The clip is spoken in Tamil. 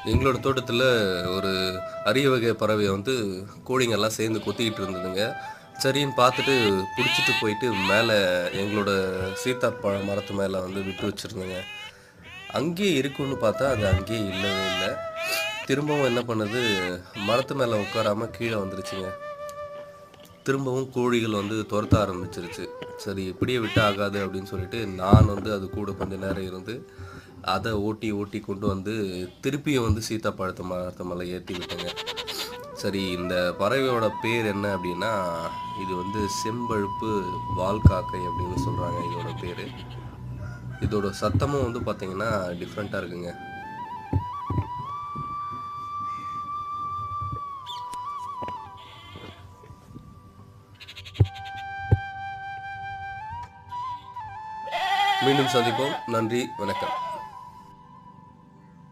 எங்களோட தோட்டத்தில் ஒரு அரிய வகை பறவையை வந்து கோழிங்கெல்லாம் சேர்ந்து கொத்திக்கிட்டு இருந்ததுங்க. சரின்னு பார்த்துட்டு பிடிச்சிட்டு போயிட்டு மேலே எங்களோட சீத்தாப்பழ மரத்து மேலே வந்து விட்டு வச்சுருந்தேங்க. அங்கேயே இருக்குன்னு பார்த்தா அது அங்கேயே இல்லவே இல்லை. திரும்பவும் என்ன பண்ணுது, மரத்து மேலே உட்காராம கீழே வந்துருச்சுங்க. திரும்பவும் கோழிகள் வந்து துரத்த ஆரம்பிச்சிருச்சு. சரி இப்படியே விட்டா ஆகாது அப்படின்னு சொல்லிட்டு நான் வந்து அது கூட கொஞ்ச நேரம் இருந்து அதை ஓட்டி ஓட்டி கொண்டு வந்து திருப்பியும் வந்து சீத்தாப்பழத்தை மரத்து மேலே ஏற்றி விட்டேங்க. சரி இந்த பறவையோட பேர் என்ன அப்படின்னா, இது வந்து செம்பழுப்பு வால்காக்கை அப்படின்னு சொல்கிறாங்க இதோட பேர். இதோட சத்தமும் வந்து பார்த்தீங்கன்னா டிஃப்ரெண்ட்டாக இருக்குங்க. மீண்டும் சந்திப்போம். நன்றி, வணக்கம்.